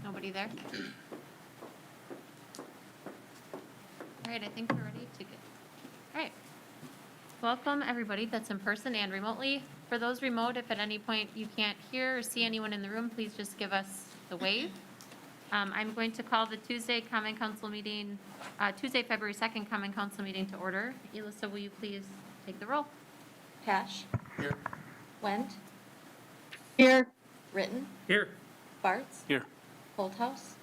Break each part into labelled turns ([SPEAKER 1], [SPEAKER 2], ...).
[SPEAKER 1] Nobody there? All right, I think we're ready to get, all right. Welcome, everybody that's in person and remotely. For those remote, if at any point you can't hear or see anyone in the room, please just give us the wave. I'm going to call the Tuesday Common Council meeting, Tuesday, February 2nd Common Council meeting to order. Elissa, will you please take the roll?
[SPEAKER 2] Cash.
[SPEAKER 3] Here.
[SPEAKER 2] Wendt.
[SPEAKER 4] Here.
[SPEAKER 2] Ritten.
[SPEAKER 3] Here.
[SPEAKER 2] Bartz.
[SPEAKER 3] Here.
[SPEAKER 2] Holthouse.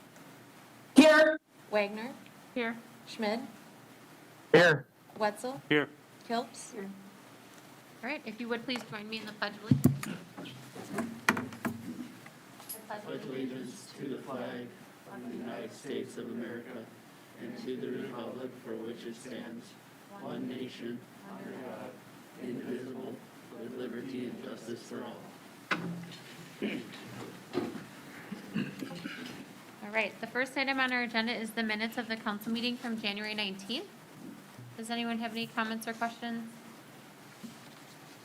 [SPEAKER 4] Here.
[SPEAKER 2] Wagner.
[SPEAKER 1] Here.
[SPEAKER 2] Schmid.
[SPEAKER 4] Here.
[SPEAKER 2] Wetzel.
[SPEAKER 3] Here.
[SPEAKER 2] Kilps.
[SPEAKER 1] All right, if you would please join me in the pledge allegiance.
[SPEAKER 5] Pledge allegiance to the flag of the United States of America and to the republic for which it stands, one nation, under God, indivisible, with liberty and justice for all.
[SPEAKER 1] All right, the first item on our agenda is the minutes of the council meeting from January 19th. Does anyone have any comments or questions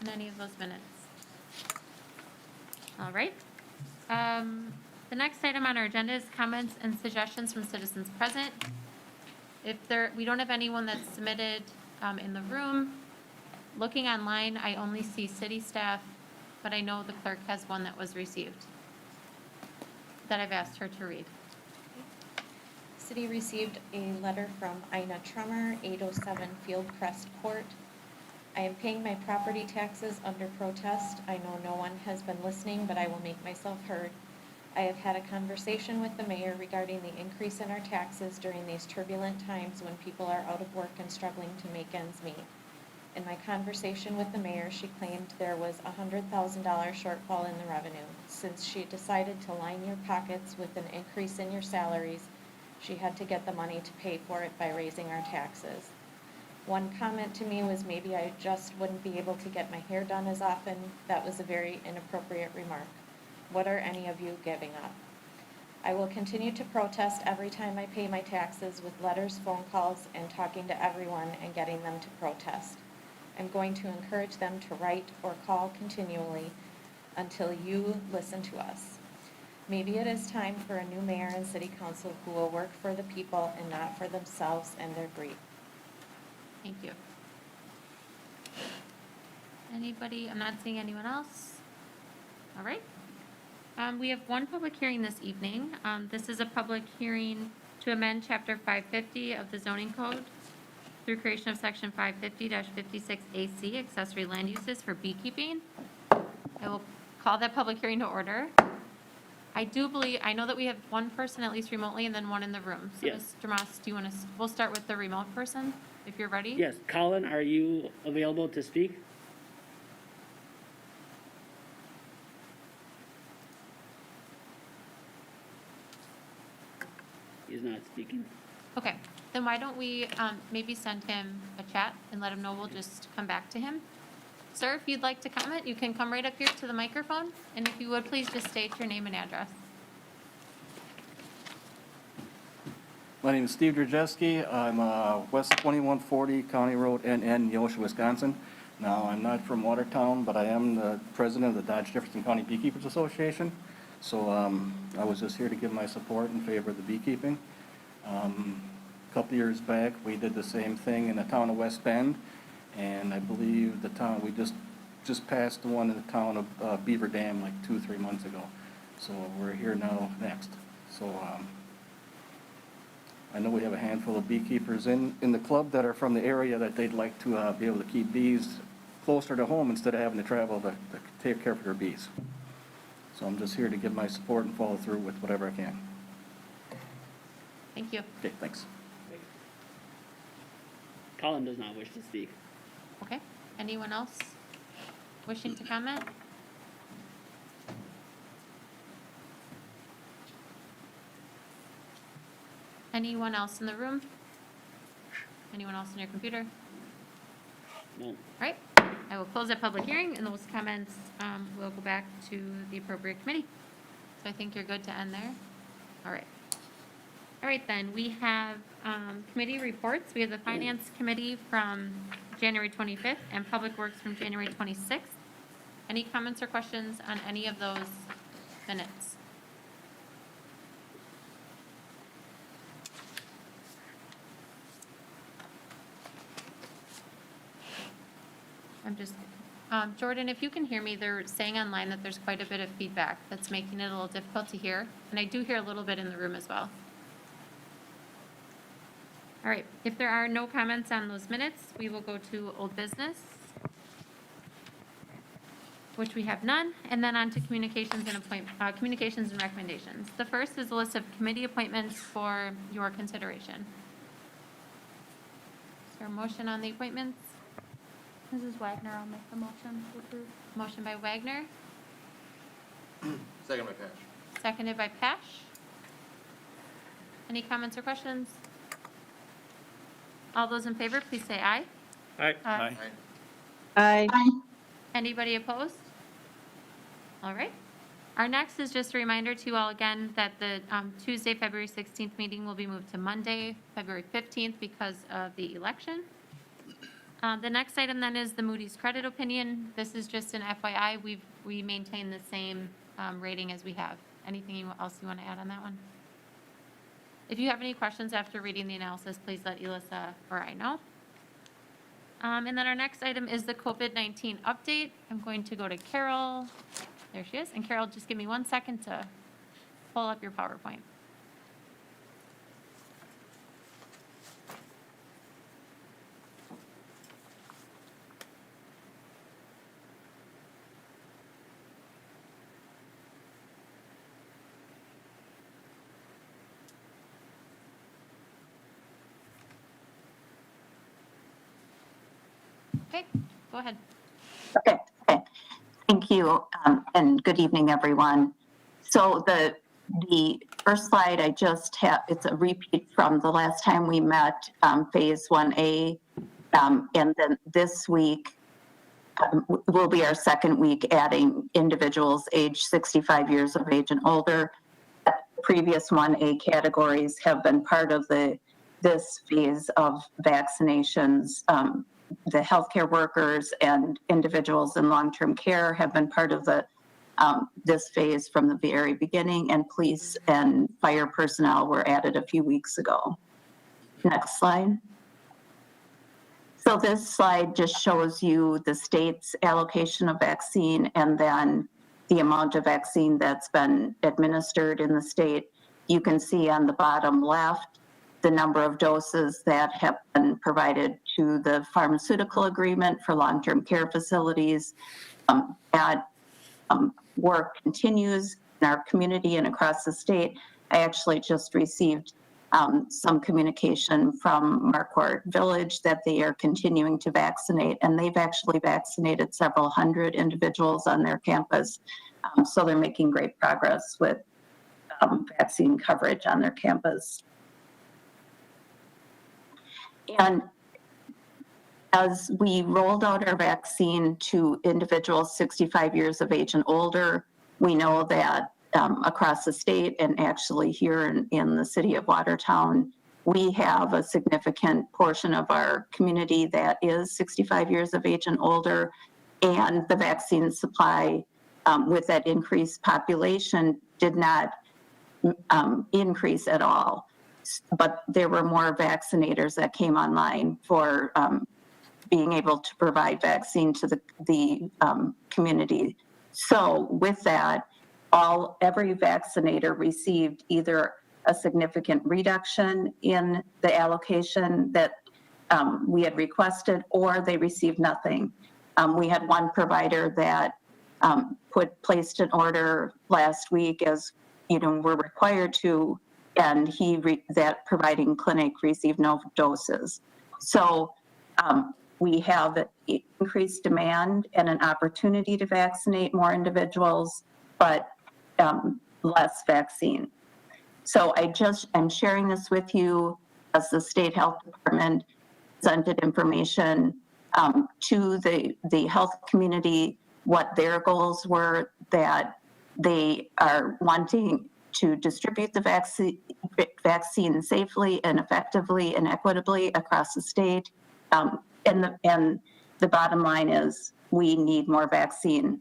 [SPEAKER 1] on any of those minutes? All right. The next item on our agenda is comments and suggestions from citizens present. We don't have anyone that's submitted in the room. Looking online, I only see city staff, but I know the clerk has one that was received that I've asked her to read.
[SPEAKER 2] City received a letter from Ina Trummer, 807 Fieldcrest Court. I am paying my property taxes under protest. I know no one has been listening, but I will make myself heard. I have had a conversation with the mayor regarding the increase in our taxes during these turbulent times when people are out of work and struggling to make ends meet. In my conversation with the mayor, she claimed there was a $100,000 shortfall in the revenue. Since she decided to line your pockets with an increase in your salaries, she had to get the money to pay for it by raising our taxes. One comment to me was maybe I just wouldn't be able to get my hair done as often. That was a very inappropriate remark. What are any of you giving up? I will continue to protest every time I pay my taxes with letters, phone calls, and talking to everyone and getting them to protest. I'm going to encourage them to write or call continually until you listen to us. Maybe it is time for a new mayor and city council who will work for the people and not for themselves and their greed.
[SPEAKER 1] Thank you. Anybody? I'm not seeing anyone else. All right. We have one public hearing this evening. This is a public hearing to amend Chapter 550 of the zoning code through creation of Section 550-56AC, accessory land uses for beekeeping. I will call that public hearing to order. I know that we have one person at least remotely and then one in the room. So
[SPEAKER 3] Yes.
[SPEAKER 1] Mr. Moss, do you want to, we'll start with the remote person, if you're ready?
[SPEAKER 3] Yes, Colin, are you available to speak? He's not speaking.
[SPEAKER 1] Okay, then why don't we maybe send him a chat and let him know we'll just come back to him. Sir, if you'd like to comment, you can come right up here to the microphone, and if you would, please just state your name and address.
[SPEAKER 6] My name is Steve Drzeski. I'm West 2140 County Road NN, Neosho, Wisconsin. Now, I'm not from Watertown, but I am the president of the Dodge Jefferson County Beekeepers Association. So I was just here to give my support in favor of the beekeeping. A couple years back, we did the same thing in the town of West Bend, and I believe the town, we just passed the one in the town of Beaver Dam like 2-3 months ago. So we're here now next. So I know we have a handful of beekeepers in the club that are from the area that they'd like to be able to keep bees closer to home instead of having to travel to take care of their bees. So I'm just here to give my support and follow through with whatever I can.
[SPEAKER 1] Thank you.
[SPEAKER 6] Okay, thanks.
[SPEAKER 3] Colin does not wish to speak.
[SPEAKER 1] Okay, anyone else wishing to comment? Anyone else in the room? Anyone else on your computer?
[SPEAKER 3] No.
[SPEAKER 1] All right, I will close that public hearing, and those comments will go back to the appropriate committee. So I think you're good to end there. All right. All right, then, we have committee reports. We have the Finance Committee from January 25th and Public Works from January 26th. Any comments or questions on any of those minutes? I'm just, Jordan, if you can hear me, they're saying online that there's quite a bit of feedback that's making it a little difficult to hear, and I do hear a little bit in the room as well. All right, if there are no comments on those minutes, we will go to old business, which we have none, and then on to communications and communications and recommendations. The first is a list of committee appointments for your consideration. Is there a motion on the appointments?
[SPEAKER 7] Mrs. Wagner, I'll make the motion to approve.
[SPEAKER 1] Motion by Wagner,
[SPEAKER 8] Second by Pash.
[SPEAKER 1] seconded by Pash. Any comments or questions? All those in favor, please say aye.
[SPEAKER 3] Aye.
[SPEAKER 7] Aye.
[SPEAKER 4] Aye.
[SPEAKER 1] Anybody opposed? All right. Our next is just a reminder to you all again that the Tuesday, February 16th meeting will be moved to Monday, February 15th because of the election. The next item then is the Moody's credit opinion. This is just an FYI. We maintain the same rating as we have. Anything else you want to add on that one? If you have any questions after reading the analysis, please let Elissa or I know. And then our next item is the COVID-19 update. I'm going to go to Carol. There she is. And Carol, just give me 1 second to pull up your PowerPoint. Okay, go ahead.
[SPEAKER 9] Okay. Thank you, and good evening, everyone. So the first slide I just have, it's a repeat from the last time we met, Phase 1A, and then this week will be our second week adding individuals age 65 years of age and older. Previous 1A categories have been part of this phase of vaccinations. The healthcare workers and individuals in long-term care have been part of this phase from the very beginning, and police and fire personnel were added a few weeks ago. Next slide. So this slide just shows you the state's allocation of vaccine and then the amount of vaccine that's been administered in the state. You can see on the bottom left the number of doses that have been provided to the pharmaceutical agreement for long-term care facilities. That work continues in our community and across the state. I actually just received some communication from Marquardt Village that they are continuing to vaccinate, and they've actually vaccinated several hundred individuals on their campus. So they're making great progress with vaccine coverage on their campus. And as we rolled out our vaccine to individuals 65 years of age and older, we know that across the state and actually here in the city of Watertown, we have a significant portion of our community that is 65 years of age and older, and the vaccine supply with that increased population did not increase at all. But there were more vaccinators that came online for being able to provide vaccine to the community. So with that, every vaccinator received either a significant reduction in the allocation that we had requested, or they received nothing. We had one provider that placed an order last week, as we're required to, and that providing clinic received no doses. So we have increased demand and an opportunity to vaccinate more individuals, but less vaccine. So I'm sharing this with you as the state health department presented information to the health community, what their goals were, that they are wanting to distribute the vaccine safely and effectively and equitably across the state. And the bottom line is we need more vaccine.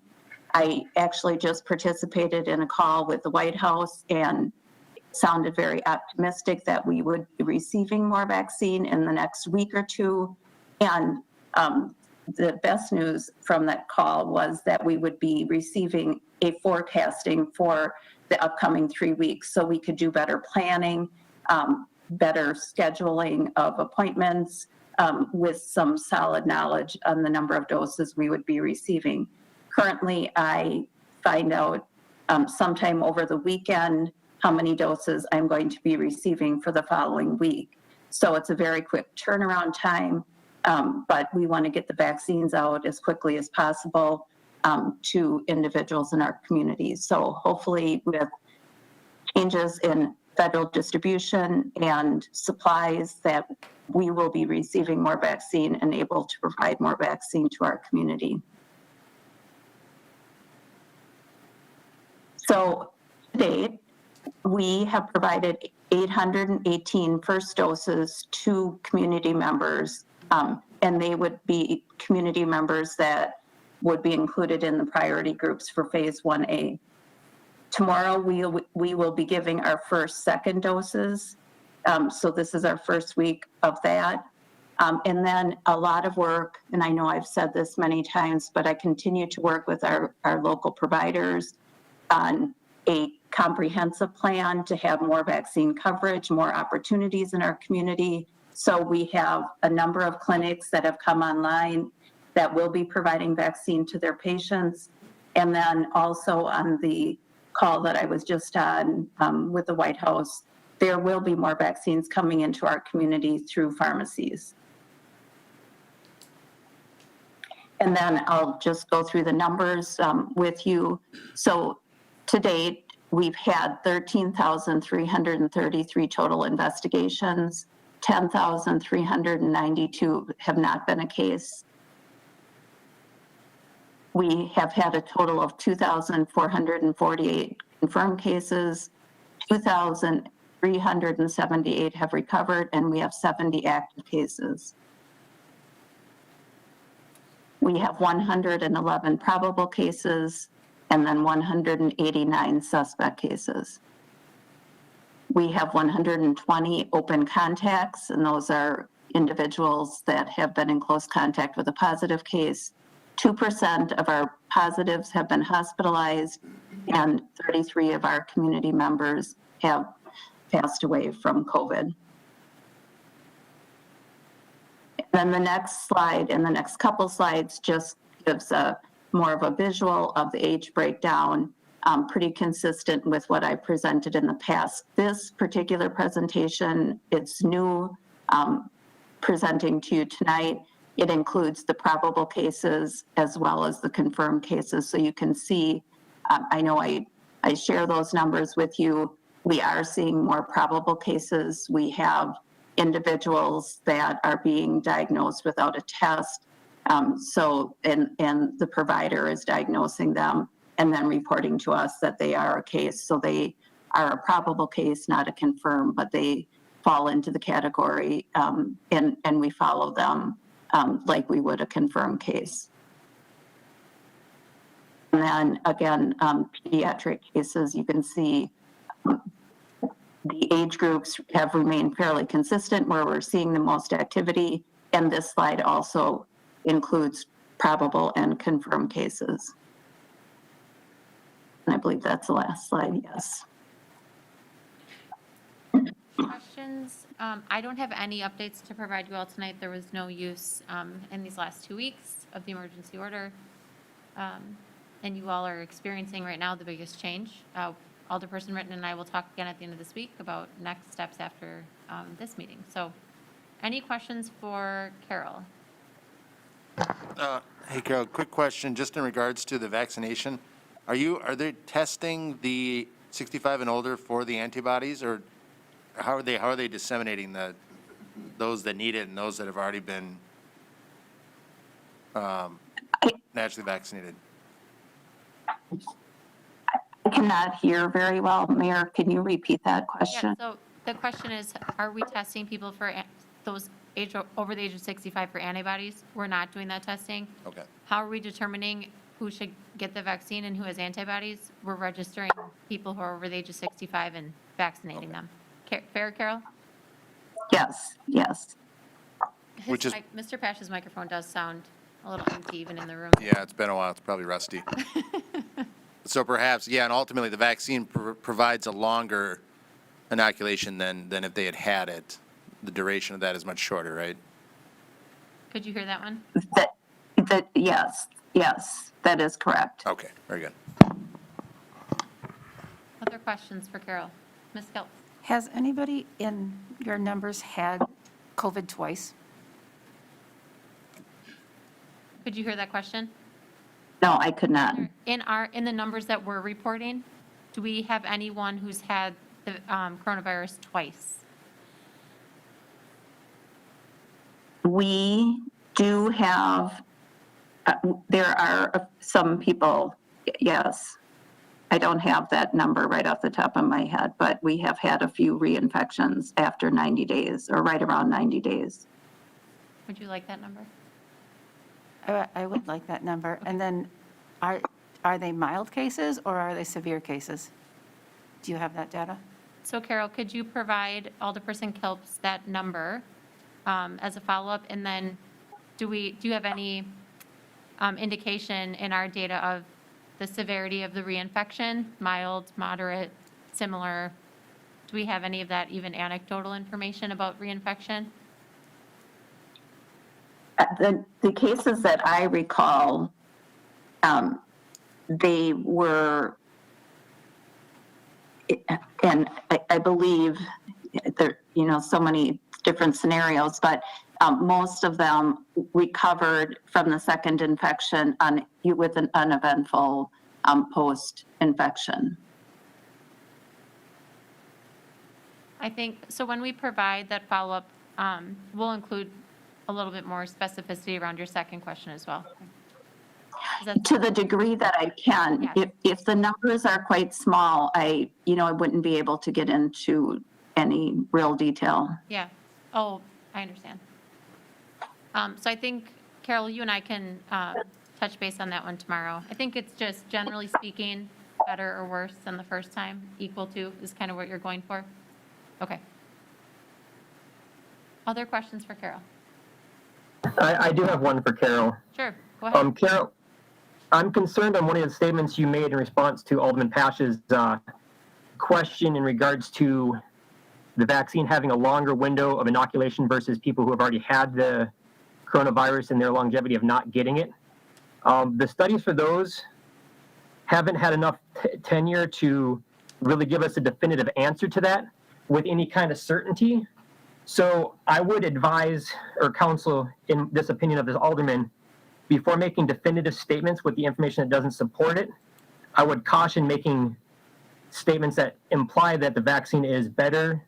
[SPEAKER 9] I actually just participated in a call with the White House and sounded very optimistic that we would be receiving more vaccine in the next week or two. And the best news from that call was that we would be receiving a forecasting for the upcoming 3 weeks, so we could do better planning, better scheduling of appointments, with some solid knowledge on the number of doses we would be receiving. Currently, I find out sometime over the weekend how many doses I'm going to be receiving for the following week. So it's a very quick turnaround time, but we want to get the vaccines out as quickly as possible to individuals in our communities. So hopefully with changes in federal distribution and supplies, that we will be receiving more vaccine and able to provide more vaccine to our community. So to date, we have provided 818 first doses to community members, and they would be community members that would be included in the priority groups for phase 1A. Tomorrow, we will be giving our first second doses. So this is our first week of that. And then a lot of work, and I know I've said this many times, but I continue to work with our local providers on a comprehensive plan to have more vaccine coverage, more opportunities in our community. So we have a number of clinics that have come online that will be providing vaccine to their patients. And then also on the call that I was just on with the White House, there will be more vaccines coming into our community through pharmacies. And then I'll just go through the numbers with you. So to date, we've had 13,333 total investigations, 10,392 have not been a case. We have had a total of 2,448 confirmed cases, 2,378 have recovered, and we have 70 active cases. We have 111 probable cases, and then 189 suspect cases. We have 120 open contacts, and those are individuals that have been in close contact with a positive case. 2% of our positives have been hospitalized, and 33 of our community members have passed away from COVID. And then the next slide and the next couple slides just gives more of a visual of the age breakdown, pretty consistent with what I presented in the past. This particular presentation, it's new, presenting to you tonight. It includes the probable cases as well as the confirmed cases. So you can see, I know I share those numbers with you. We are seeing more probable cases. We have individuals that are being diagnosed without a test. And the provider is diagnosing them and then reporting to us that they are a case. So they are a probable case, not a confirmed, but they fall into the category, and we follow them like we would a confirmed case. And then again, pediatric cases, you can see the age groups have remained fairly consistent where we're seeing the most activity. And this slide also includes probable and confirmed cases. And I believe that's the last slide, yes.
[SPEAKER 1] Questions? I don't have any updates to provide you all tonight. There was no use in these last 2 weeks of the emergency order. And you all are experiencing right now the biggest change. Alderperson Ritten and I will talk again at the end of this week about next steps after this meeting. So any questions for Carol?
[SPEAKER 8] Hey, Carol, quick question, just in regards to the vaccination. Are they testing the 65 and older for the antibodies, or how are they disseminating those that need it and those that have already been naturally vaccinated?
[SPEAKER 9] I cannot hear very well. Mayor, can you repeat that question?
[SPEAKER 1] Yeah, so the question is, are we testing people for those over the age of 65 for antibodies? We're not doing that testing.
[SPEAKER 8] Okay.
[SPEAKER 1] How are we determining who should get the vaccine and who has antibodies? We're registering people who are over the age of 65 and vaccinating them. Fair, Carol?
[SPEAKER 9] Yes, yes.
[SPEAKER 8] Which is-
[SPEAKER 1] Mr. Pash's microphone does sound a little empty even in the room.
[SPEAKER 8] Yeah, it's been a while. It's probably rusty. So perhaps, yeah, and ultimately the vaccine provides a longer inoculation than if they had it. The duration of that is much shorter, right?
[SPEAKER 1] Could you hear that one?
[SPEAKER 9] Yes, that is correct.
[SPEAKER 8] Okay, very good.
[SPEAKER 1] Other questions for Carol? Ms. Geltz?
[SPEAKER 10] Has anybody in your numbers had COVID twice?
[SPEAKER 1] Could you hear that question?
[SPEAKER 9] No, I could not.
[SPEAKER 1] In the numbers that we're reporting, do we have anyone who's had the coronavirus twice?
[SPEAKER 9] We do have, there are some people, yes. I don't have that number right off the top of my head, but we have had a few reinfections after 90 days or right around 90 days.
[SPEAKER 1] Would you like that number?
[SPEAKER 10] I would like that number. And then are they mild cases or are they severe cases? Do you have that data?
[SPEAKER 1] So Carol, could you provide Alderperson Kilps that number as a follow-up? And then do you have any indication in our data of the severity of the reinfection, mild, moderate, similar? Do we have any of that even anecdotal information about reinfection?
[SPEAKER 9] The cases that I recall, they were, and I believe there, so many different scenarios, but most of them recovered from the second infection with an uneventful post-infection.
[SPEAKER 1] I think, so when we provide that follow-up, we'll include a little bit more specificity around your second question as well.
[SPEAKER 9] To the degree that I can,
[SPEAKER 1] Yes.
[SPEAKER 9] if the numbers are quite small, I wouldn't be able to get into any real detail.
[SPEAKER 1] Yeah. Oh, I understand. So I think, Carol, you and I can touch base on that one tomorrow. I think it's just, generally speaking, better or worse than the first time, equal to is kind of what you're going for? Okay. Other questions for Carol?
[SPEAKER 4] I do have one for Carol.
[SPEAKER 1] Sure, go ahead.
[SPEAKER 4] Carol, I'm concerned on one of the statements you made in response to Alderman Pash's question in regards to the vaccine having a longer window of inoculation versus people who have already had the coronavirus and their longevity of not getting it. The studies for those haven't had enough tenure to really give us a definitive answer to that with any kind of certainty. So I would advise or counsel, in this opinion of this alderman, before making definitive statements with the information that doesn't support it, I would caution making statements that imply that the vaccine is better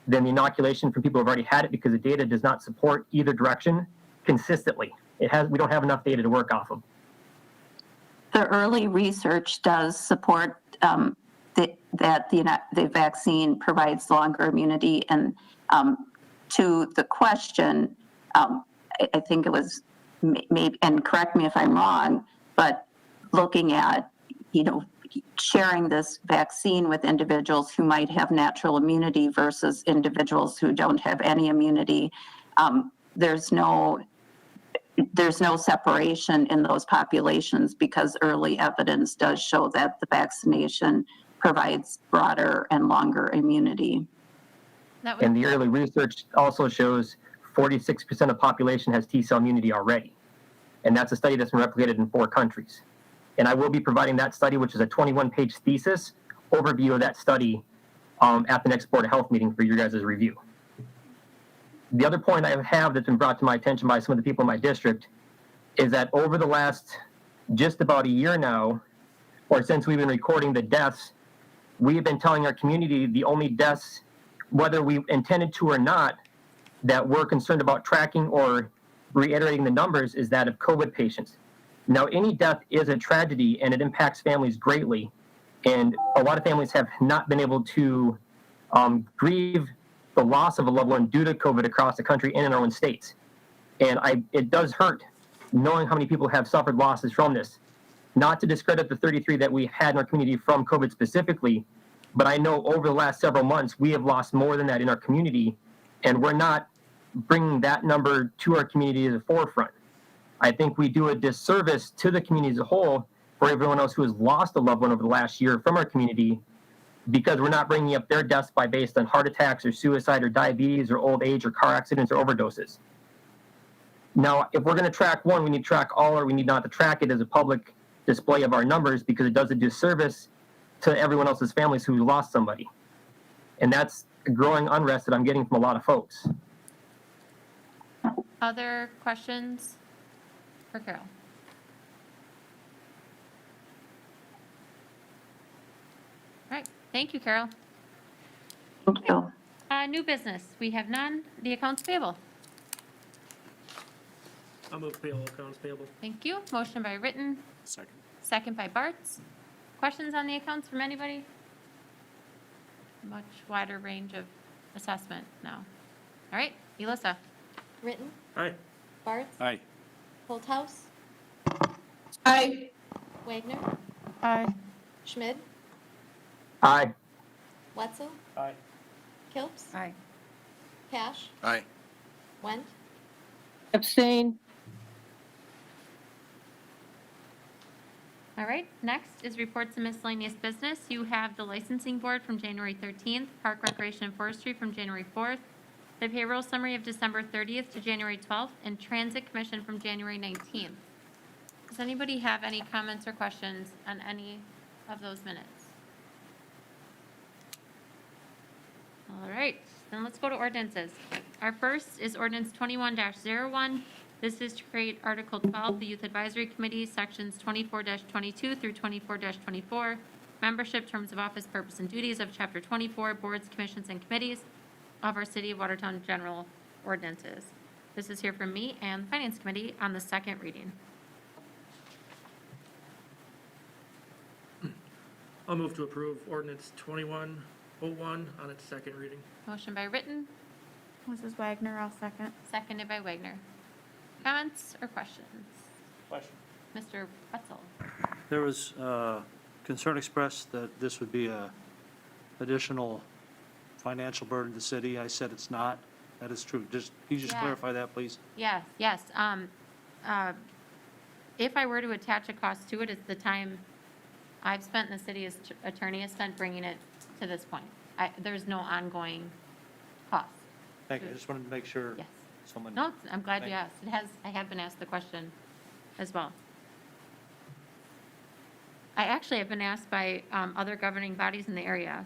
[SPEAKER 4] than the inoculation from people who have already had it, because the data does not support either direction consistently. We don't have enough data to work off of.
[SPEAKER 9] The early research does support that the vaccine provides longer immunity. And to the question, I think it was maybe, and correct me if I'm wrong, but looking at, sharing this vaccine with individuals who might have natural immunity versus individuals who don't have any immunity, there's no separation in those populations because early evidence does show that the vaccination provides broader and longer immunity.
[SPEAKER 4] And the early research also shows 46% of the population has T-cell immunity already. And that's a study that's been replicated in 4 countries. And I will be providing that study, which is a 21-page thesis overview of that study at the next Board of Health meeting for your guys' review. The other point I have that's been brought to my attention by some of the people in my district is that over the last just about a year now, or since we've been recording the deaths, we have been telling our community the only deaths, whether we intended to or not, that we're concerned about tracking or reiterating the numbers is that of COVID patients. Now, any death is a tragedy and it impacts families greatly. And a lot of families have not been able to grieve the loss of a loved one due to COVID across the country and in our own states. And it does hurt knowing how many people have suffered losses from this. Not to discredit the 33 that we had in our community from COVID specifically, but I know over the last several months, we have lost more than that in our community, and we're not bringing that number to our community to the forefront. I think we do a disservice to the community as a whole for everyone else who has lost a loved one over the last year from our community, because we're not bringing up their deaths by based on heart attacks or suicide or diabetes or old age or car accidents or overdoses. Now, if we're going to track one, we need to track all, or we need not to track it as a public display of our numbers, because it does a disservice to everyone else's families who lost somebody. And that's a growing unrest that I'm getting from a lot of folks.
[SPEAKER 1] Other questions for Carol? All right, thank you, Carol.
[SPEAKER 9] Thank you.
[SPEAKER 1] New business, we have none. The accounts payable.
[SPEAKER 5] I'll move payable accounts payable.
[SPEAKER 1] Thank you. Motion by Written,
[SPEAKER 3] Second.
[SPEAKER 1] second by Bartz. Questions on the accounts from anybody? Much wider range of assessment now. All right, Elissa.
[SPEAKER 2] Written,
[SPEAKER 5] Aye.
[SPEAKER 2] Bartz,
[SPEAKER 3] Aye.
[SPEAKER 2] Holthouse,
[SPEAKER 9] Aye.
[SPEAKER 2] Wagner,
[SPEAKER 10] Aye.
[SPEAKER 2] Schmid,
[SPEAKER 4] Aye.
[SPEAKER 2] Wetzel,
[SPEAKER 5] Aye.
[SPEAKER 2] Kilps,
[SPEAKER 10] Aye.
[SPEAKER 2] Cash,
[SPEAKER 8] Aye.
[SPEAKER 2] Went,
[SPEAKER 9] Abstain.
[SPEAKER 1] All right, next is reports and miscellaneous business. You have the licensing board from January 13th, Park Recreation and Forestry from January 4th, the payroll summary of December 30th to January 12th, and Transit Commission from January 19th. Does anybody have any comments or questions on any of those minutes? All right, then let's go to ordinances. Our first is ordinance 21-01. This is to create Article 12, the Youth Advisory Committee, Sections 24-22 through 24-24, membership, terms of office, purpose, and duties of Chapter 24, boards, commissions, and committees of our City of Watertown General Ordinances. This is here from me and the Finance Committee on the second reading.
[SPEAKER 5] I'll move to approve ordinance 2101 on its second reading.
[SPEAKER 1] Motion by Written,
[SPEAKER 7] Mrs. Wagner, I'll second.
[SPEAKER 1] seconded by Wagner. Comments or questions?
[SPEAKER 6] Question.
[SPEAKER 1] Mr. Wetzel.
[SPEAKER 11] There was concern expressed that this would be a additional financial burden to the city. I said it's not. That is true. Can you just
[SPEAKER 1] Yeah.
[SPEAKER 11] clarify that, please?
[SPEAKER 1] Yes, yes. If I were to attach a cost to it, it's the time I've spent and the city attorney has spent bringing it to this point. There's no ongoing cost.
[SPEAKER 11] Thank you. I just wanted to make sure
[SPEAKER 1] Yes.
[SPEAKER 11] someone.
[SPEAKER 1] No, I'm glad you
[SPEAKER 11] Thank
[SPEAKER 1] asked. I have been asked the question as well. I actually have been asked by other governing bodies in the area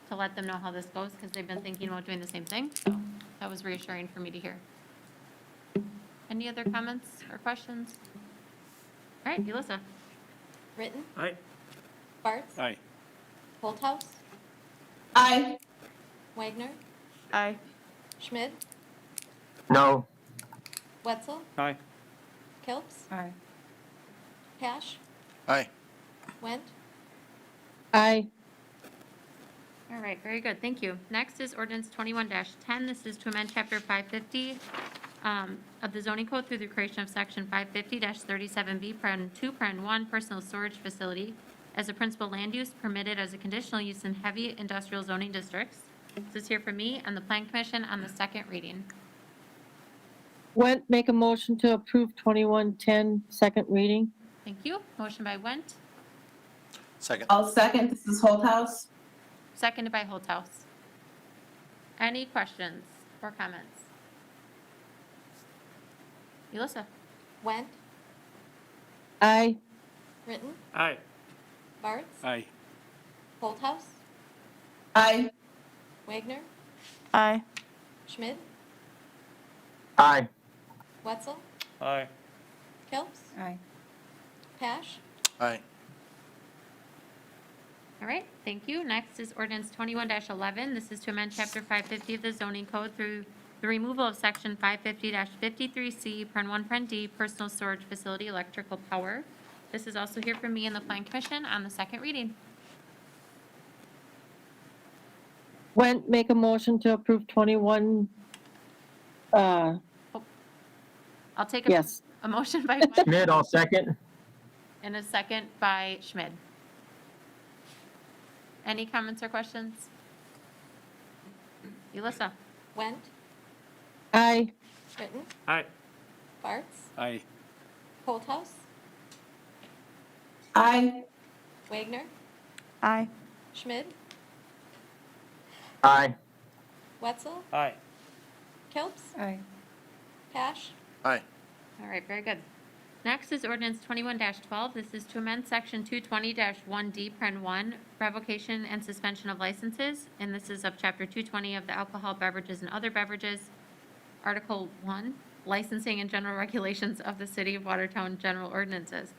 [SPEAKER 1] to let them know how this goes, because they've been thinking about doing the same thing. So that was reassuring for me to hear. Any other comments or questions? All right, Elissa.
[SPEAKER 2] Written,
[SPEAKER 5] Aye.
[SPEAKER 2] Bartz,
[SPEAKER 3] Aye.
[SPEAKER 2] Holthouse,
[SPEAKER 9] Aye.
[SPEAKER 2] Wagner,
[SPEAKER 10] Aye.
[SPEAKER 2] Schmid,
[SPEAKER 4] No.
[SPEAKER 2] Wetzel,
[SPEAKER 11] Aye.
[SPEAKER 2] Kilps,
[SPEAKER 10] Aye.
[SPEAKER 2] Cash,
[SPEAKER 8] Aye.
[SPEAKER 2] Went,
[SPEAKER 9] Aye.
[SPEAKER 1] All right, very good, thank you. Next is ordinance 21-10. This is to amend chapter 550 of the zoning code through the creation of section 550-37B, paren 2, paren 1, personal storage facility as a principal land use permitted as a conditional use in heavy industrial zoning districts. This is here for me and the Plan Commission on the second reading.
[SPEAKER 12] Went, make a motion to approve 2110, second reading.
[SPEAKER 1] Thank you. Motion by Went,
[SPEAKER 8] Second.
[SPEAKER 9] I'll second. This is Holthouse.
[SPEAKER 1] seconded by Holthouse. Any questions or comments? Elissa.
[SPEAKER 2] Went,
[SPEAKER 12] Aye.
[SPEAKER 2] Written,
[SPEAKER 5] Aye.
[SPEAKER 2] Bartz,
[SPEAKER 3] Aye.
[SPEAKER 2] Holthouse,
[SPEAKER 9] Aye.
[SPEAKER 2] Wagner,
[SPEAKER 10] Aye.
[SPEAKER 2] Schmid,
[SPEAKER 4] Aye.
[SPEAKER 2] Wetzel,
[SPEAKER 11] Aye.
[SPEAKER 2] Kilps,
[SPEAKER 10] Aye.
[SPEAKER 2] Cash,
[SPEAKER 8] Aye.
[SPEAKER 1] All right, thank you. Next is ordinance 21-11. This is to amend chapter 550 of the zoning code through the removal of section 550-53C, paren 1, paren D, personal storage facility, electrical power. This is also here from me and the Plan Commission on the second reading.
[SPEAKER 12] Went, make a motion to approve 21,
[SPEAKER 1] I'll take
[SPEAKER 12] yes.
[SPEAKER 1] a motion by Went
[SPEAKER 4] Schmid, I'll second.
[SPEAKER 1] and a second by Schmid. Any comments or questions? Elissa.
[SPEAKER 2] Went,
[SPEAKER 12] Aye.
[SPEAKER 2] Written,
[SPEAKER 5] Aye.
[SPEAKER 2] Bartz,
[SPEAKER 3] Aye.
[SPEAKER 2] Holthouse,
[SPEAKER 9] Aye.
[SPEAKER 2] Wagner,
[SPEAKER 10] Aye.
[SPEAKER 2] Schmid,
[SPEAKER 4] Aye.
[SPEAKER 2] Wetzel,
[SPEAKER 11] Aye.
[SPEAKER 2] Kilps,
[SPEAKER 10] Aye.
[SPEAKER 2] Pash,
[SPEAKER 8] Aye.
[SPEAKER 1] All right, very good. Next is ordinance 21-12. This is to amend section 220-1D, Pren 1, revocation and suspension of licenses. And this is of chapter 220 of the alcohol beverages and other beverages. Article 1, licensing and general regulations of the city of Watertown general ordinances.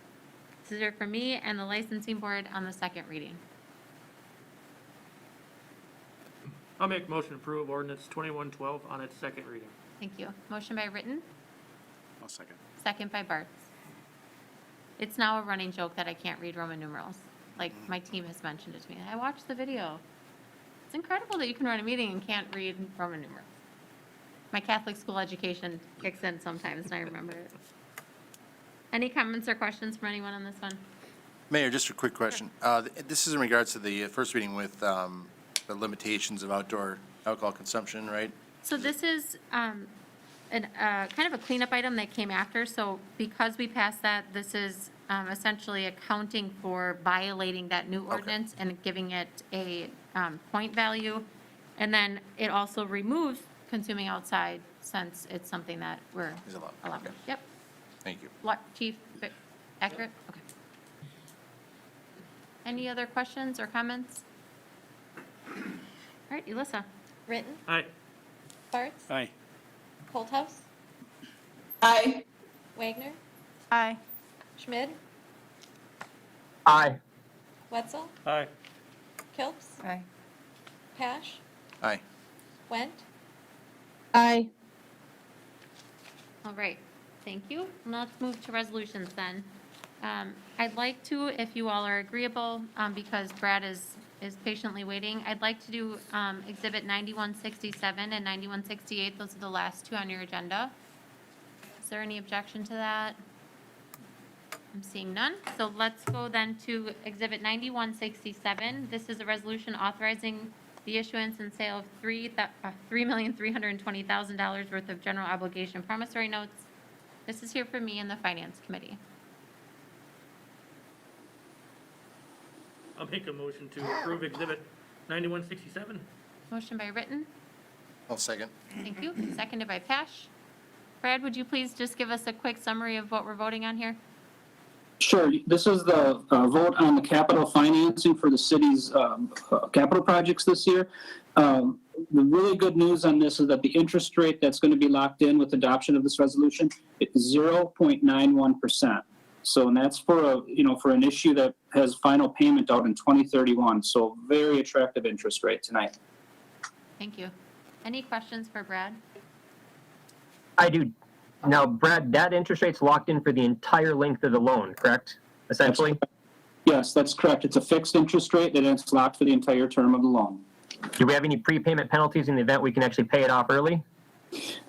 [SPEAKER 1] This is here for me and the licensing board on the second reading.
[SPEAKER 5] I'll make a motion to approve ordinance 2112 on its second reading.
[SPEAKER 1] Thank you. Motion by Written,
[SPEAKER 8] I'll second.
[SPEAKER 1] second by Bartz. It's now a running joke that I can't read Roman numerals. Like, my team has mentioned it to me. I watched the video. It's incredible that you can run a meeting and can't read Roman numerals. My Catholic school education kicks in sometimes, and I remember it. Any comments or questions from anyone on this one?
[SPEAKER 8] Mayor, just a quick question. This is in regards to the first reading with the limitations of outdoor alcohol consumption, right?
[SPEAKER 1] So this is kind of a cleanup item that came after. So because we passed that, this is essentially accounting for violating that new ordinance and giving it a point value. And then it also removes consuming outside, since it's something that we're
[SPEAKER 8] Is allowed.
[SPEAKER 1] allowing.
[SPEAKER 8] Okay.
[SPEAKER 1] Yep.
[SPEAKER 8] Thank you.
[SPEAKER 1] What, Chief? Accurate? Okay. Any other questions or comments? All right, Elissa.
[SPEAKER 2] Written,
[SPEAKER 5] Aye.
[SPEAKER 2] Bartz,
[SPEAKER 11] Aye.
[SPEAKER 2] Holthouse,
[SPEAKER 9] Aye.
[SPEAKER 2] Wagner,
[SPEAKER 10] Aye.
[SPEAKER 2] Schmid,
[SPEAKER 4] Aye.
[SPEAKER 2] Wetzel,
[SPEAKER 11] Aye.
[SPEAKER 2] Kilps,
[SPEAKER 10] Aye.
[SPEAKER 2] Pash,
[SPEAKER 8] Aye.
[SPEAKER 2] Went,
[SPEAKER 12] Aye.
[SPEAKER 1] All right, thank you. Now let's move to resolutions then. I'd like to, if you all are agreeable, because Brad is patiently waiting, I'd like to do Exhibit 9167 and 9168. Those are the last two on your agenda. Is there any objection to that? I'm seeing none. So let's go then to Exhibit 9167. This is a resolution authorizing the issuance and sale of $3,320,000 worth of general obligation promissory notes. This is here for me and the Finance Committee.
[SPEAKER 5] I'll make a motion to approve exhibit 9167.
[SPEAKER 1] Motion by Written.
[SPEAKER 8] I'll second.
[SPEAKER 1] Thank you. Seconded by Pash. Brad, would you please just give us a quick summary of what we're voting on here?
[SPEAKER 13] Sure. This is the vote on the capital financing for the city's capital projects this year. The really good news on this is that the interest rate that's going to be locked in with adoption of this resolution is 0.91%. So, and that's for for an issue that has final payment out in 2031. So, very attractive interest rate tonight.
[SPEAKER 1] Thank you. Any questions for Brad?
[SPEAKER 4] I do. Now, Brad, that interest rate's locked in for the entire length of the loan, correct? Essentially?
[SPEAKER 13] Yes, that's correct. It's a fixed interest rate and it's locked for the entire term of the loan.
[SPEAKER 4] Do we have any prepayment penalties in the event we can actually pay it off early?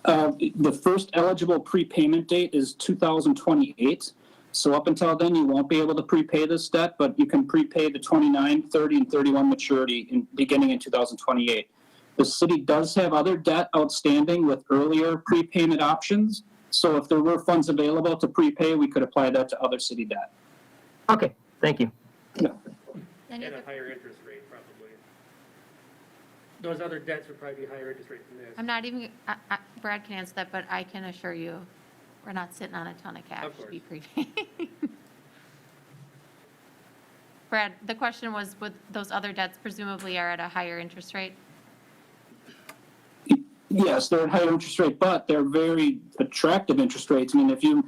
[SPEAKER 13] The first eligible prepayment date is 2028. So up until then, you won't be able to prepay this debt, but you can prepay the 29, 30, and 31 maturity beginning in 2028. The city does have other debt outstanding with earlier prepayment options. So if there were funds available to prepay, we could apply that to other city debt.
[SPEAKER 4] Okay, thank you.
[SPEAKER 13] Yeah.
[SPEAKER 1] Any
[SPEAKER 5] At
[SPEAKER 1] other-
[SPEAKER 5] a higher interest rate, probably. Those other debts would probably be higher interest rate than this.
[SPEAKER 1] I'm not even, Brad can answer that, but I can assure you, we're not sitting on a ton of cash
[SPEAKER 5] Of
[SPEAKER 1] to be prepaying. Brad, the question was, with those other debts presumably are at a higher interest rate?
[SPEAKER 13] Yes, they're at higher interest rate, but they're very attractive interest rates. I mean, if you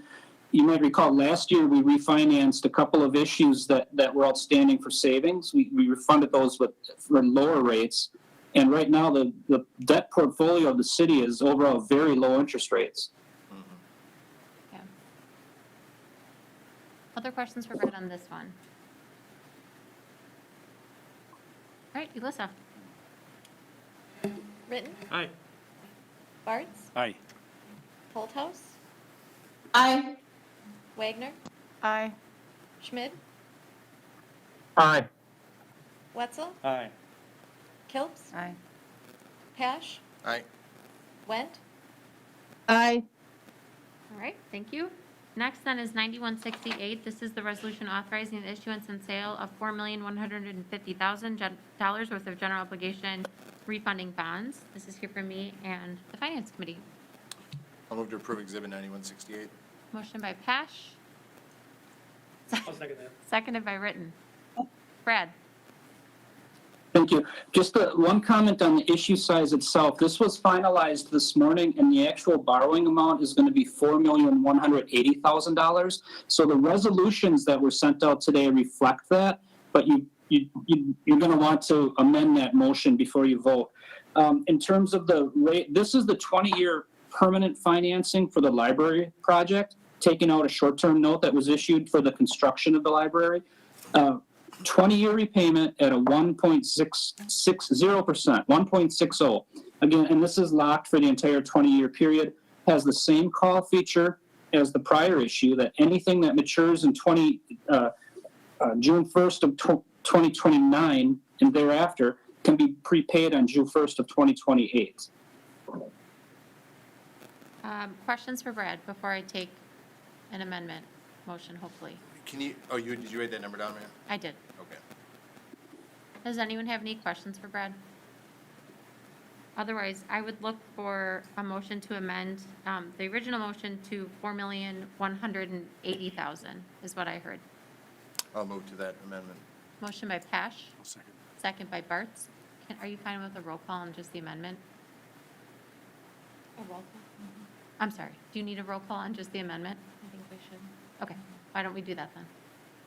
[SPEAKER 13] might recall last year, we refinanced a couple of issues that were outstanding for savings. We refunded those for lower rates. And right now, the debt portfolio of the city is overall very low interest rates.
[SPEAKER 1] Yeah. Other questions for Brad on this one? All right, Elissa.
[SPEAKER 2] Written,
[SPEAKER 5] Aye.
[SPEAKER 2] Bartz,
[SPEAKER 11] Aye.
[SPEAKER 2] Holthouse,
[SPEAKER 9] Aye.
[SPEAKER 2] Wagner,
[SPEAKER 10] Aye.
[SPEAKER 2] Schmid,
[SPEAKER 4] Aye.
[SPEAKER 2] Wetzel,
[SPEAKER 11] Aye.
[SPEAKER 2] Kilps,
[SPEAKER 10] Aye.
[SPEAKER 2] Pash,
[SPEAKER 8] Aye.
[SPEAKER 2] Went,
[SPEAKER 12] Aye.
[SPEAKER 1] All right, thank you. next then is 9168. This is the resolution authorizing the issuance and sale of $4,150,000 worth of general obligation refunding bonds. This is here from me and the Finance Committee.
[SPEAKER 8] I'll move to approve Exhibit 9168.
[SPEAKER 1] Motion by Pash,
[SPEAKER 11] I'll second that.
[SPEAKER 1] seconded by Ritten. Brad?
[SPEAKER 13] Thank you. Just one comment on the issue size itself. This was finalized this morning, and the actual borrowing amount is going to be $4,180,000. So the resolutions that were sent out today reflect that, but you're going to want to amend that motion before you vote. In terms of the rate, this is the 20-year permanent financing for the library project, taking out a short-term note that was issued for the construction of the library. 20-year repayment at a 1.660%, 1.60. Again, and this is locked for the entire 20-year period, has the same call feature as the prior issue, that anything that matures in June 1st of 2029 and thereafter can be prepaid on June 1st of 2028.
[SPEAKER 1] Questions for Brad before I take an amendment motion, hopefully?
[SPEAKER 8] Can you, did you write that number down, ma'am?
[SPEAKER 1] I did.
[SPEAKER 8] Okay.
[SPEAKER 1] Does anyone have any questions for Brad? Otherwise, I would look for a motion to amend the original motion to $4,180,000 is what I heard.
[SPEAKER 8] I'll move to that amendment.
[SPEAKER 1] Motion by Pash,
[SPEAKER 6] I'll second.
[SPEAKER 1] second by Bartz. Are you fine with a roll call on just the amendment?
[SPEAKER 2] A roll call?
[SPEAKER 1] I'm sorry, do you need a roll call on just the amendment?
[SPEAKER 2] I think we should.
[SPEAKER 1] Okay, why don't we do that then?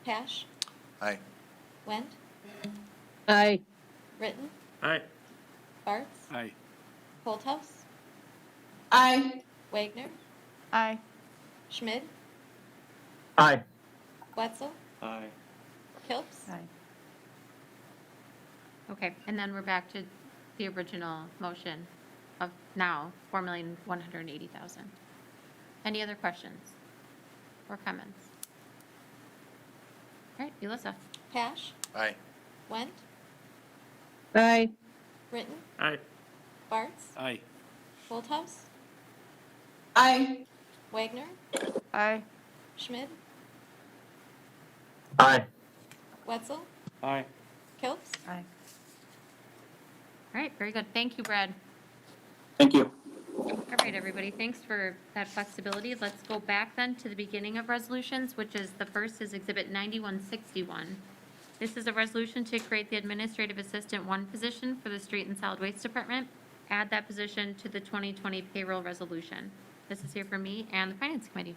[SPEAKER 2] Pash,
[SPEAKER 8] Aye.
[SPEAKER 2] Went,
[SPEAKER 12] Aye.
[SPEAKER 2] Ritten,
[SPEAKER 11] Aye.
[SPEAKER 2] Bartz,
[SPEAKER 6] Aye.
[SPEAKER 2] Holthouse,
[SPEAKER 9] Aye.
[SPEAKER 2] Wagner,
[SPEAKER 10] Aye.
[SPEAKER 2] Schmid,
[SPEAKER 4] Aye.
[SPEAKER 2] Wetzel,
[SPEAKER 6] Aye.
[SPEAKER 2] Kilps,
[SPEAKER 10] Aye.
[SPEAKER 1] Okay, and then we're back to the original motion of now, $4,180,000. Any other questions or comments? All right, Elissa?
[SPEAKER 2] Pash,
[SPEAKER 8] Aye.
[SPEAKER 2] Went,
[SPEAKER 12] Aye.
[SPEAKER 2] Ritten,
[SPEAKER 11] Aye.
[SPEAKER 2] Bartz,
[SPEAKER 6] Aye.
[SPEAKER 2] Holthouse,
[SPEAKER 9] Aye.
[SPEAKER 2] Wagner,
[SPEAKER 10] Aye.
[SPEAKER 2] Schmid,
[SPEAKER 4] Aye.
[SPEAKER 2] Wetzel,
[SPEAKER 6] Aye.
[SPEAKER 2] Kilps,
[SPEAKER 10] Aye.
[SPEAKER 1] All right, very good. Thank you, Brad.
[SPEAKER 13] Thank you.
[SPEAKER 1] All right, everybody, thanks for that flexibility. Let's go back then to the beginning of resolutions, which is, the first is Exhibit 9161. This is a resolution to create the Administrative Assistant 1 position for the Street and Solid Waste Department. Add that position to the 2020 payroll resolution. This is here for me and the Finance Committee.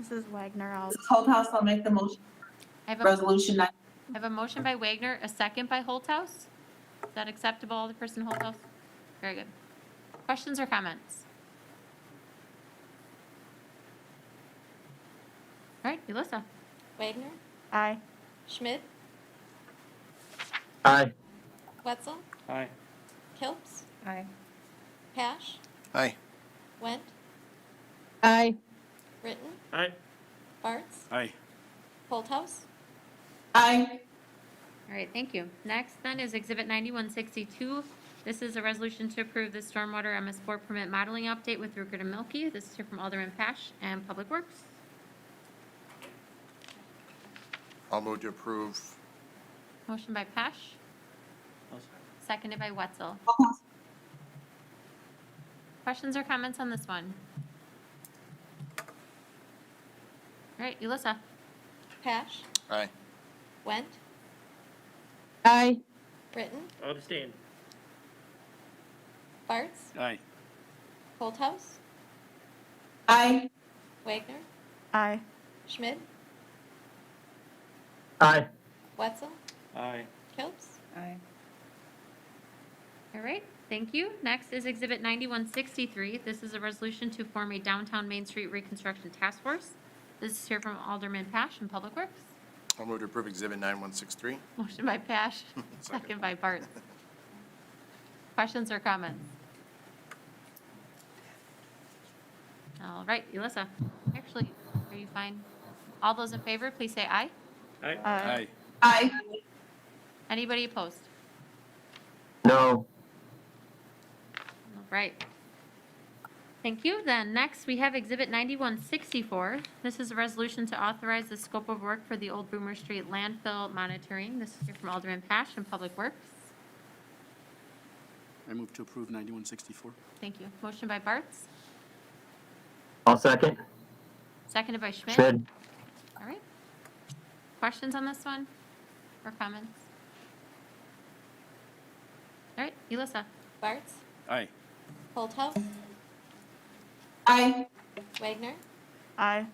[SPEAKER 7] Mrs. Wagner, I'll,
[SPEAKER 9] Holthouse, I'll make the motion.
[SPEAKER 1] I have a
[SPEAKER 9] Resolution
[SPEAKER 1] I have a motion by Wagner, a second by Holthouse. Is that acceptable, Alderperson Holthouse? Very good. Questions or comments? All right, Elissa?
[SPEAKER 2] Wagner,
[SPEAKER 10] Aye.
[SPEAKER 2] Schmid,
[SPEAKER 4] Aye.
[SPEAKER 2] Wetzel,
[SPEAKER 6] Aye.
[SPEAKER 2] Kilps,
[SPEAKER 10] Aye.
[SPEAKER 2] Pash,
[SPEAKER 8] Aye.
[SPEAKER 2] Went,
[SPEAKER 12] Aye.
[SPEAKER 2] Ritten,
[SPEAKER 11] Aye.
[SPEAKER 2] Bartz,
[SPEAKER 6] Aye.
[SPEAKER 2] Holthouse,
[SPEAKER 9] Aye.
[SPEAKER 1] All right, thank you. Next then is Exhibit 9162. This is a resolution to approve the stormwater MS4 permit modeling update with Rupert and Milky. This is here from Alderman Pash and Public Works.
[SPEAKER 8] I'll move to approve.
[SPEAKER 1] Motion by Pash, seconded by Wetzel. Questions or comments on this one? All right, Elissa?
[SPEAKER 2] Pash,
[SPEAKER 8] Aye.
[SPEAKER 2] Went,
[SPEAKER 12] Aye.
[SPEAKER 2] Ritten,
[SPEAKER 11] I'll abstain.
[SPEAKER 2] Bartz,
[SPEAKER 6] Aye.
[SPEAKER 2] Holthouse,
[SPEAKER 9] Aye.
[SPEAKER 2] Wagner,
[SPEAKER 10] Aye.
[SPEAKER 2] Schmid,
[SPEAKER 4] Aye.
[SPEAKER 2] Wetzel,
[SPEAKER 6] Aye.
[SPEAKER 2] Kilps,
[SPEAKER 10] Aye.
[SPEAKER 1] All right, thank you. Next is Exhibit 9163. This is a resolution to form a downtown Main Street reconstruction task force. This is here from Alderman Pash and Public Works.
[SPEAKER 8] I'll move to approve Exhibit 9163.
[SPEAKER 1] Motion by Pash, second by Bart. Questions or comments? All right, Elissa. Actually, are you fine? All those in favor, please say aye.
[SPEAKER 11] Aye.
[SPEAKER 6] Aye.
[SPEAKER 9] Aye.
[SPEAKER 1] Anybody opposed?
[SPEAKER 4] No.
[SPEAKER 1] All right. Thank you. Then next, we have Exhibit 9164. This is a resolution to authorize the scope of work for the Old Boomer Street landfill monitoring. This is here from Alderman Pash and Public Works.
[SPEAKER 5] I move to approve 9164.
[SPEAKER 1] Thank you. Motion by Bartz,
[SPEAKER 4] I'll second.
[SPEAKER 1] seconded by Schmidt.
[SPEAKER 4] Schmidt.
[SPEAKER 1] All right. Questions on this one or comments? All right, Elissa.
[SPEAKER 2] Bartz,
[SPEAKER 5] Aye.
[SPEAKER 2] Holthouse,
[SPEAKER 9] Aye.
[SPEAKER 2] Wagner,
[SPEAKER 10] Aye.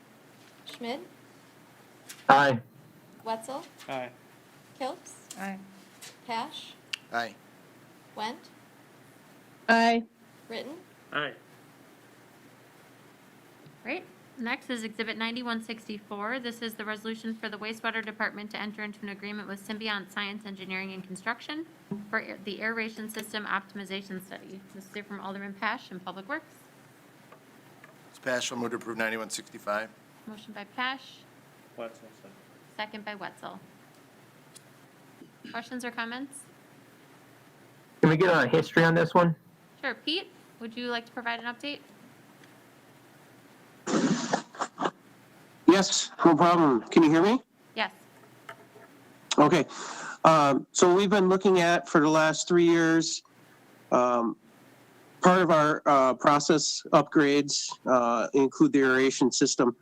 [SPEAKER 2] Schmidt,
[SPEAKER 4] Aye.
[SPEAKER 2] Wetzel,
[SPEAKER 3] Aye.
[SPEAKER 2] Kilps,
[SPEAKER 10] Aye.
[SPEAKER 2] Pash,
[SPEAKER 8] Aye.
[SPEAKER 2] Went,
[SPEAKER 12] Aye.
[SPEAKER 2] Britton,
[SPEAKER 3] Aye.
[SPEAKER 1] Great. Next is Exhibit 9164. This is the resolution for the wastewater department to enter into an agreement with Symbiont Science, Engineering, and Construction for the aeration system optimization study. This is here from Alderman Pash and Public Works.
[SPEAKER 8] It's passed. I'll move to approve 9165.
[SPEAKER 1] Motion by Pash,
[SPEAKER 11] Wetzel, second.
[SPEAKER 1] second by Wetzel. Questions or comments?
[SPEAKER 4] Can we get a history on this one?
[SPEAKER 1] Sure. Pete, would you like to provide an update?
[SPEAKER 14] Yes, no problem. Can you hear me?
[SPEAKER 1] Yes.
[SPEAKER 14] Okay. So we've been looking at, for the last 3 years, part of our process upgrades include the aeration system.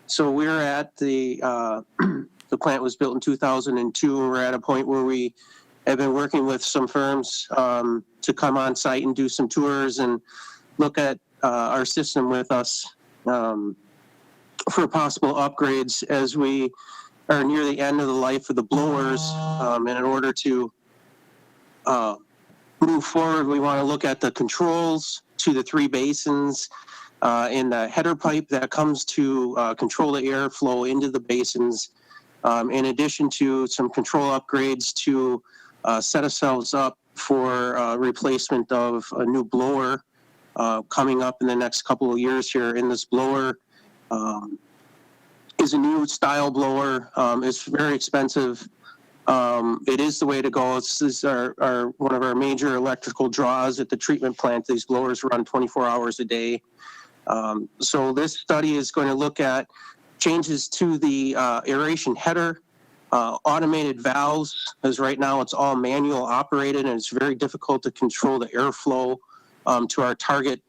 [SPEAKER 14] So we're at the plant was built in 2002, and we're at a point where we have been working with some firms to come on site and do some tours and look at our system with us for possible upgrades as we are near the end of the life of the blowers. And in order to move forward, we want to look at the controls to the 3 basins and the header pipe that comes to control the airflow into the basins, in addition to some control upgrades to set ourselves up for replacement of a new blower coming up in the next couple of years here. In this blower is a new style blower. It's very expensive. It is the way to go. This is our one of our major electrical draws at the treatment plant. These blowers run 24 hours a day. So this study is going to look at changes to the aeration header, automated valves, as right now it's all manual operated and it's very difficult to control the airflow to our target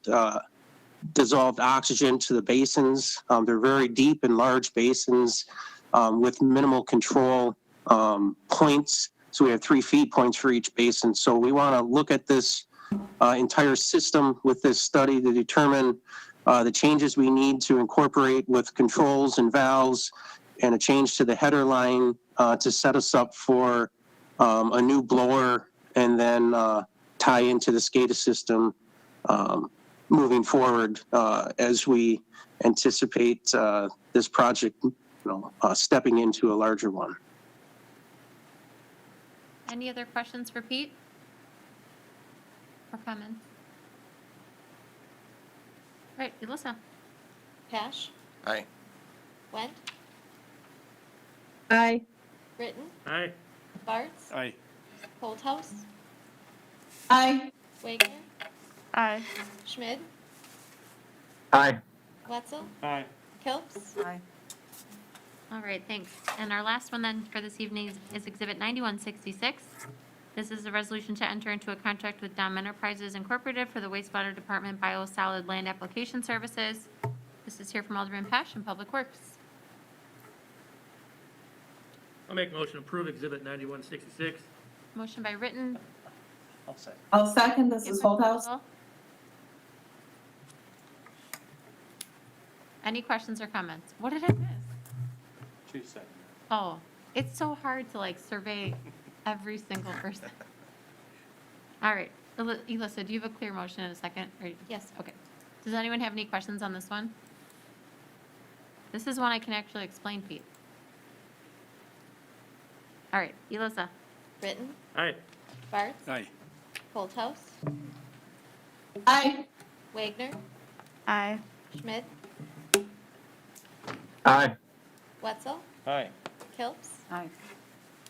[SPEAKER 14] dissolved oxygen to the basins. They're very deep and large basins with minimal control points. So we have 3 feed points for each basin. So we want to look at this entire system with this study to determine the changes we need to incorporate with controls and valves and a change to the header line to set us up for a new blower and then tie into the SCADA system moving forward as we anticipate this project stepping into a larger one.
[SPEAKER 1] Any other questions for Pete? Or comments? All right, Elissa.
[SPEAKER 2] Pash,
[SPEAKER 8] Aye.
[SPEAKER 2] Went,
[SPEAKER 12] Aye.
[SPEAKER 2] Britton,
[SPEAKER 3] Aye.
[SPEAKER 2] Bartz,
[SPEAKER 5] Aye.
[SPEAKER 2] Holthouse,
[SPEAKER 9] Aye.
[SPEAKER 2] Wagner,
[SPEAKER 10] Aye.
[SPEAKER 2] Schmidt,
[SPEAKER 4] Aye.
[SPEAKER 2] Wetzel,
[SPEAKER 3] Aye.
[SPEAKER 2] Kilps,
[SPEAKER 10] Aye.
[SPEAKER 1] All right, thanks. And our last one then for this evening is Exhibit 9166. This is a resolution to enter into a contract with Dom Enterprises Incorporated for the wastewater department biosolid land application services. This is here from Alderman Pash and Public Works.
[SPEAKER 5] I'll make a motion to approve Exhibit 9166.
[SPEAKER 1] Motion by Written.
[SPEAKER 11] I'll say.
[SPEAKER 9] I'll second. This
[SPEAKER 1] second
[SPEAKER 9] is
[SPEAKER 1] by
[SPEAKER 9] Holthouse.
[SPEAKER 1] Wetzel. Any questions or comments? What did I miss?
[SPEAKER 11] She seconded.
[SPEAKER 1] Oh, it's so hard to like survey every single person. All right, Elissa, do you have a clear motion in a second? Or-
[SPEAKER 2] Yes.
[SPEAKER 1] Okay. Does anyone have any questions on this one? This is one I can actually explain, Pete. All right, Elissa.
[SPEAKER 2] Britton,
[SPEAKER 3] Aye.
[SPEAKER 2] Bartz,
[SPEAKER 5] Aye.
[SPEAKER 2] Holthouse,
[SPEAKER 9] Aye.
[SPEAKER 2] Wagner,
[SPEAKER 10] Aye.
[SPEAKER 2] Schmidt,
[SPEAKER 4] Aye.
[SPEAKER 2] Wetzel,
[SPEAKER 11] Aye.
[SPEAKER 2] Kilps,
[SPEAKER 10] Aye.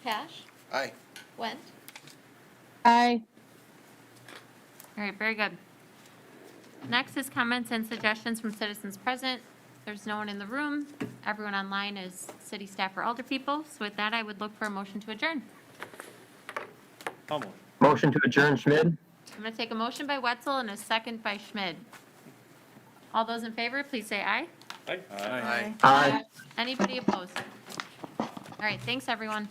[SPEAKER 2] Pash,
[SPEAKER 8] Aye.
[SPEAKER 2] Went,
[SPEAKER 12] Aye.
[SPEAKER 1] All right, very good. Next is comments and suggestions from citizens present. There's no one in the room. Everyone online is city staff or alder people. So with that, I would look for a motion to adjourn.
[SPEAKER 11] Almost.
[SPEAKER 4] Motion to adjourn, Schmid.
[SPEAKER 1] I'm going to take a motion by Wetzel and a second by Schmid. All those in favor, please say aye.
[SPEAKER 11] Aye.
[SPEAKER 8] Aye.
[SPEAKER 4] Aye.
[SPEAKER 1] Anybody opposed? All right, thanks, everyone.